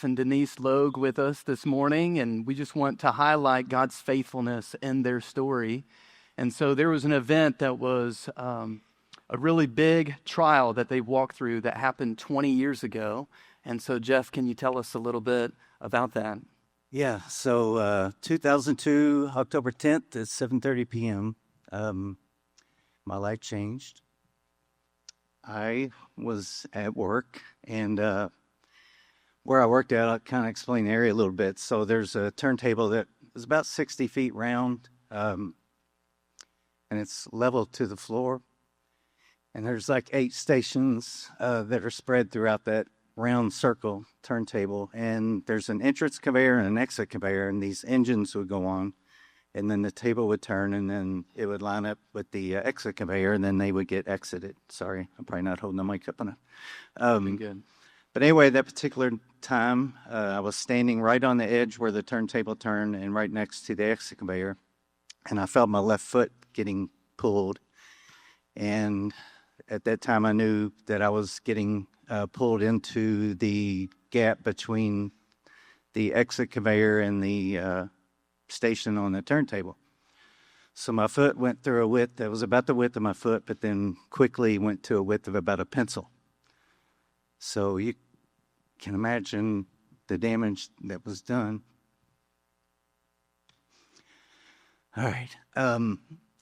Jeff and Denise Logue with us this morning, and we just want to highlight God's faithfulness in their story. And so there was an event that was a really big trial that they walked through that happened 20 years ago. And so, Jeff, can you tell us a little bit about that? Yeah, so 2002, October 10th at 7:30 p.m., my life changed. I was at work, and where I worked at, I'll kind of explain the area a little bit. So there's a turntable that is about 60 feet round, and it's level to the floor. And there's like 8 stations that are spread throughout that round circle turntable. And there's an entrance conveyor and an exit conveyor, and these engines would go on. And then the table would turn, and then it would line up with the exit conveyor, and then they would get exited. Sorry, I'm probably not holding the mic up enough. Good. But anyway, that particular time, I was standing right on the edge where the turntable turned and right next to the exit conveyor. And I felt my left foot getting pulled. And at that time, I knew that I was getting pulled into the gap between the exit conveyor and the station on the turntable. So my foot went through a width that was about the width of my foot, but then quickly went to a width of about a pencil. So you can imagine the damage that was done. All right.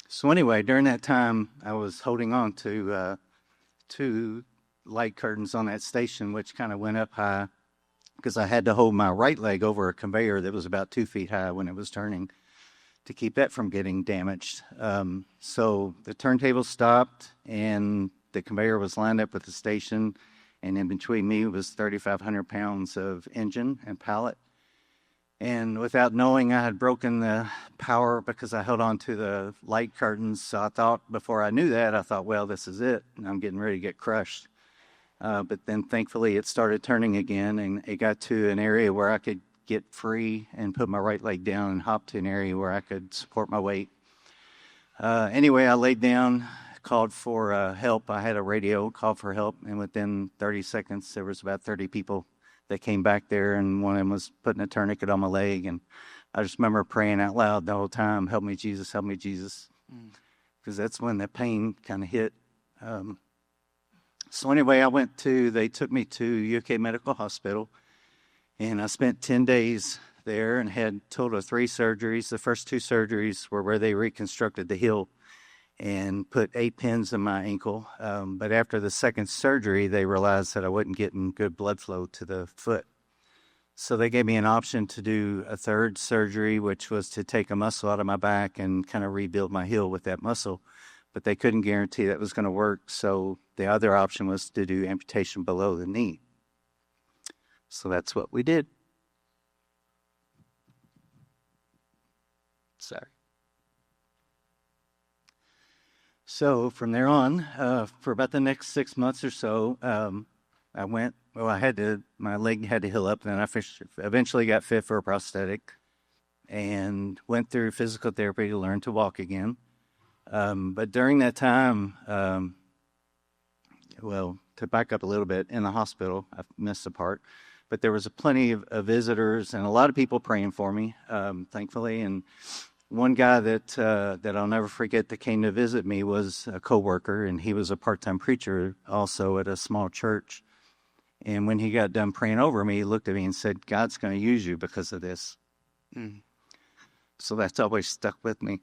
So anyway, during that time, I was holding on to 2 light curtains on that station, which kind of went up high, because I had to hold my right leg over a conveyor that was about 2 feet high when it was turning to keep that from getting damaged. So the turntable stopped, and the conveyor was lined up with the station, and in between me was 3,500 pounds of engine and pallet. And without knowing, I had broken the power because I held on to the light curtains. So I thought, before I knew that, I thought, well, this is it, and I'm getting ready to get crushed. But then thankfully it started turning again, and it got to an area where I could get free and put my right leg down and hop to an area where I could support my weight. Anyway, I laid down, called for help. I had a radio, called for help, and within 30 seconds there was about 30 people that came back there, and one of them was putting a tourniquet on my leg. And I just remember praying out loud the whole time, help me, Jesus, help me, Jesus. Because that's when the pain kind of hit. So anyway, they took me to UK Medical Hospital, and I spent 10 days there and had a total of 3 surgeries. The first 2 surgeries were where they reconstructed the heel and put 8 pins in my ankle. But after the second surgery, they realized that I wasn't getting good blood flow to the foot. So they gave me an option to do a 3rd surgery, which was to take a muscle out of my back and kind of rebuild my heel with that muscle. But they couldn't guarantee that was going to work. So the other option was to do amputation below the knee. So that's what we did. Sorry. So from there on, for about the next 6 months or so, my leg had to heal up, and then I eventually got fit for a prosthetic and went through physical therapy to learn to walk again. But during that time, to back up a little bit, in the hospital, I missed a part, but there was plenty of visitors and a lot of people praying for me, thankfully. And one guy that I'll never forget that came to visit me was a coworker, and he was a part-time preacher also at a small church. And when he got done praying over me, he looked at me and said, God's going to use you because of this. So that's always stuck with me.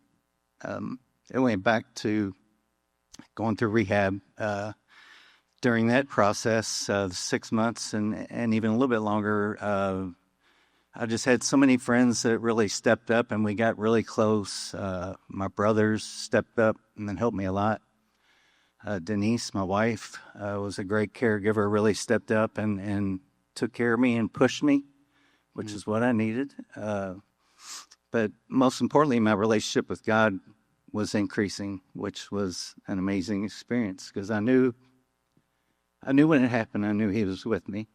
It went back to going through rehab. During that process of 6 months and even a little bit longer, I just had so many friends that really stepped up, and we got really close. My brothers stepped up and then helped me a lot. Denise, my wife, was a great caregiver, really stepped up and took care of me and pushed me, which is what I needed. But most importantly, my relationship with God was increasing, which was an amazing experience, because I knew when it happened, I knew He was with me.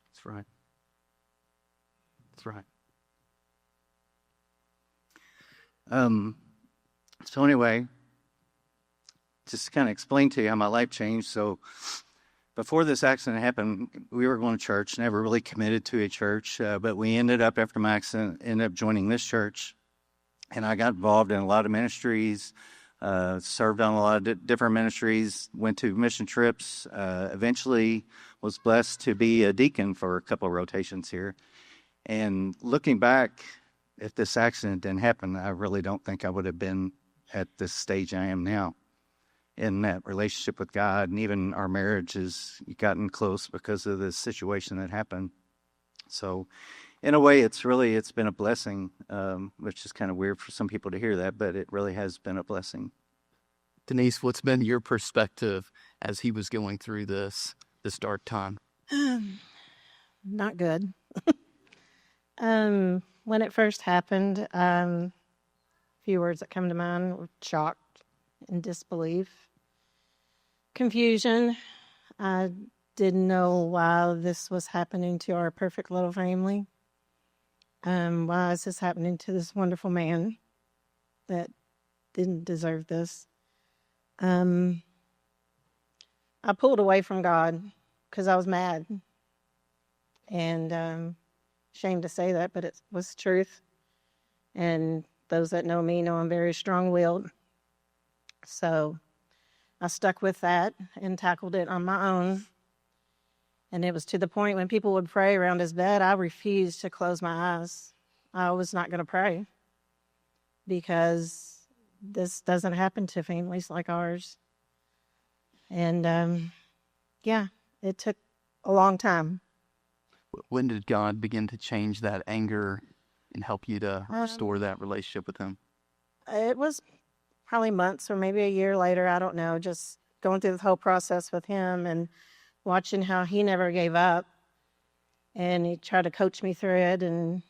That's right. That's right. So anyway, just to kind of explain to you how my life changed. So before this accident happened, we were going to church, never really committed to a church, but we ended up, after my accident, ended up joining this church. And I got involved in a lot of ministries, served on a lot of different ministries, went to mission trips, eventually was blessed to be a deacon for a couple of rotations here. And looking back, if this accident didn't happen, I really don't think I would have been at this stage I am now in that relationship with God. And even our marriage has gotten close because of this situation that happened. So in a way, it's been a blessing, which is kind of weird for some people to hear that, but it really has been a blessing. Denise, what's been your perspective as he was going through this dark time? Not good. When it first happened, a few words that come to mind were shocked and disbelief, confusion. I didn't know why this was happening to our perfect little family. Why is this happening to this wonderful man that didn't deserve this? I pulled away from God because I was mad. And ashamed to say that, but it was the truth. And those that know me know I'm very strong-willed. So I stuck with that and tackled it on my own. And it was to the point when people would pray around his bed, I refused to close my eyes. I was not going to pray because this doesn't happen to families like ours. And it took a long time. When did God begin to change that anger and help you to restore that relationship with him? It was probably months or maybe a year later, I don't know, just going through the whole process with him and watching how he never gave up. And he tried to coach me through it and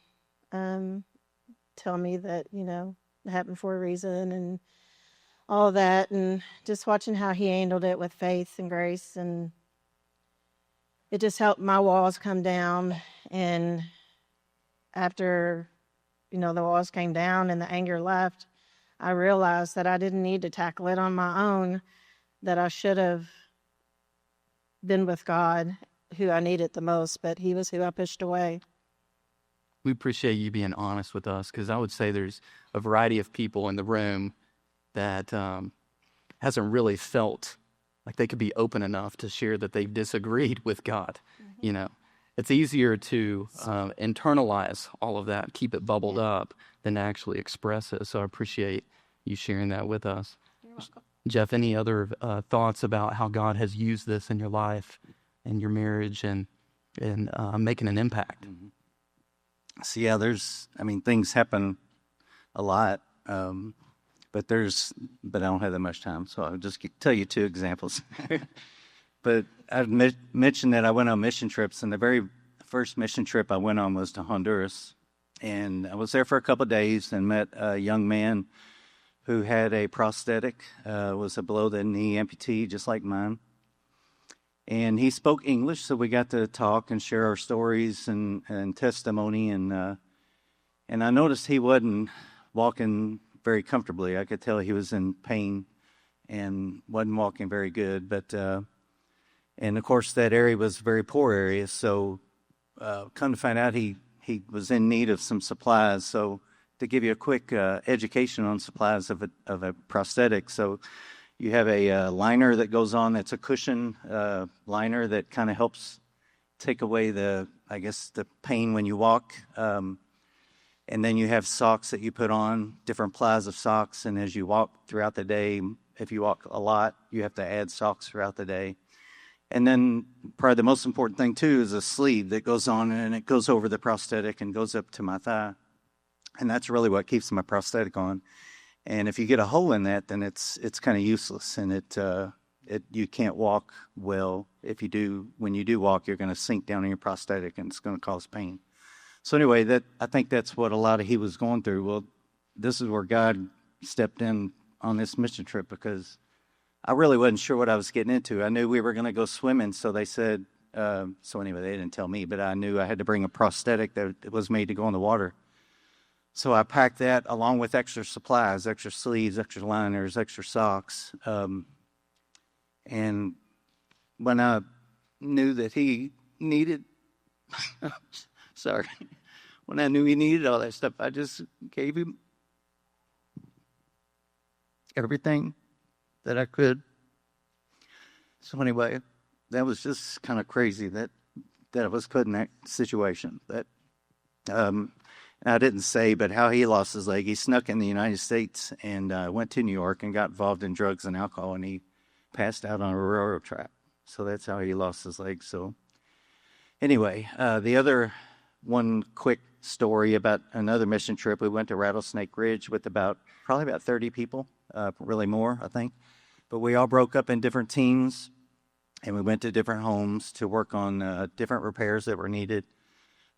tell me that, it happened for a reason and all of that. And just watching how he handled it with faith and grace, and it just helped my walls come down. And after, the walls came down and the anger left, I realized that I didn't need to tackle it on my own, that I should have been with God, who I needed the most, but he was who I pushed away. We appreciate you being honest with us, because I would say there's a variety of people in the room that hasn't really felt like they could be open enough to share that they've disagreed with God. Mm-hmm. It's easier to internalize all of that, keep it bubbled up, than to actually express it. So I appreciate you sharing that with us. You're welcome. Jeff, any other thoughts about how God has used this in your life and your marriage and making an impact? Mm-hmm. So things happen a lot, but I don't have that much time, so I'll just tell you two examples. But I've mentioned that I went on mission trips, and the very first mission trip I went on was to Honduras, and I was there for a couple of days and met a young man who had a prosthetic, was a below-the-knee amputee, just like mine. And he spoke English, so we got to talk and share our stories and testimony. And I noticed he wasn't walking very comfortably. I could tell he was in pain and wasn't walking very good. But and of course, that area was a very poor area. So come to find out, he was in need of some supplies. So to give you a quick education on supplies of a prosthetic, so you have a liner that goes on that's a cushion liner that kind of helps take away the pain when you walk. And then you have socks that you put on, different plies of socks. And as you walk throughout the day, if you walk a lot, you have to add socks throughout the day. And then probably the most important thing, too, is a sleeve that goes on, and it goes over the prosthetic and goes up to my thigh. And that's really what keeps my prosthetic on. And if you get a hole in that, then it's kind of useless, and you can't walk well. When you do walk, you're going to sink down in your prosthetic, and it's going to cause pain. So anyway, I think that's what a lot of he was going through. Well, this is where God stepped in on this mission trip, because I really wasn't sure what I was getting into. I knew we were going to go swimming, so they said. So anyway, they didn't tell me, but I knew I had to bring a prosthetic that was made to go in the water. So I packed that along with extra supplies, extra sleeves, extra liners, extra socks. And when I knew that he needed, sorry, when I knew he needed all that stuff, I just gave him everything that I could. So anyway, that was just kind of crazy that I was put in that situation. That I didn't say, but how he lost his leg. He snuck in the United States and went to New York and got involved in drugs and alcohol, and he passed out on a railroad track. So that's how he lost his leg. So anyway, the other one quick story about another mission trip. We went to Rattlesnake Ridge with probably about 30 people, really more, I think. But we all broke up in different teams, and we went to different homes to work on different repairs that were needed.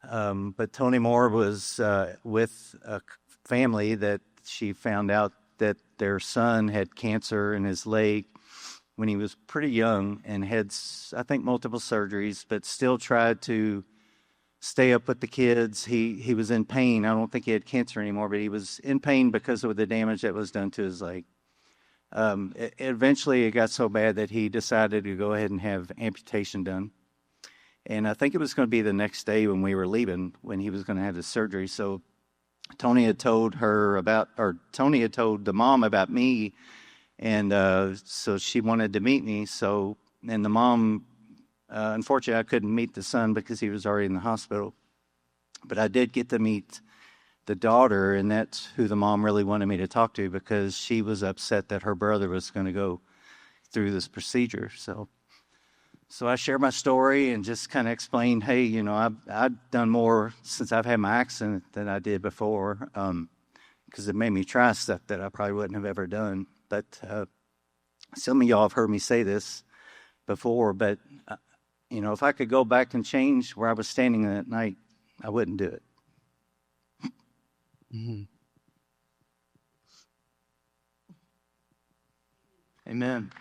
But Tony Moore was with a family that she found out that their son had cancer in his leg when he was pretty young and had, I think, multiple surgeries, but still tried to stay up with the kids. He was in pain. I don't think he had cancer anymore, but he was in pain because of the damage that was done to his leg. Eventually, it got so bad that he decided to go ahead and have amputation done. And I think it was going to be the next day when we were leaving, when he was going to have the surgery. So Tony had told the mom about me, and so she wanted to meet me. So, and the mom, unfortunately, I couldn't meet the son because he was already in the hospital. But I did get to meet the daughter, and that's who the mom really wanted me to talk to because she was upset that her brother was going to go through this procedure. So I shared my story and just kind of explained, hey, you know, I've done more since I've had my accident than I did before, because it made me try stuff that I probably wouldn't have ever done. But some of y'all have heard me say this before, but, you know, if I could go back and change where I was standing that night, I wouldn't do it. Mm-hmm. Amen.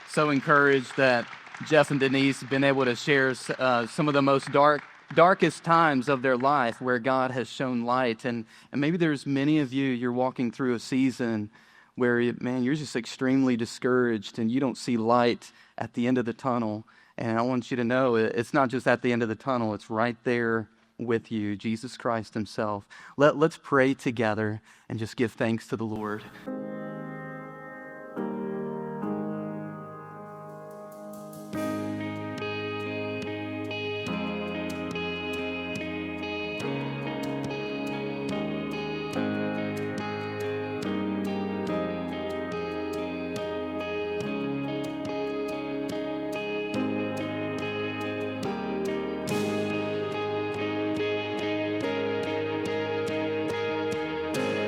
So encouraged that Jeff and Denise have been able to share some of the most darkest times of their life where God has shown light. And maybe there's many of you're walking through a season where, you're just extremely discouraged and you don't see light at the end of the tunnel. And I want you to know it's not just at the end of the tunnel, it's right there with you, Jesus Christ himself. Let's pray together and just give thanks to the Lord.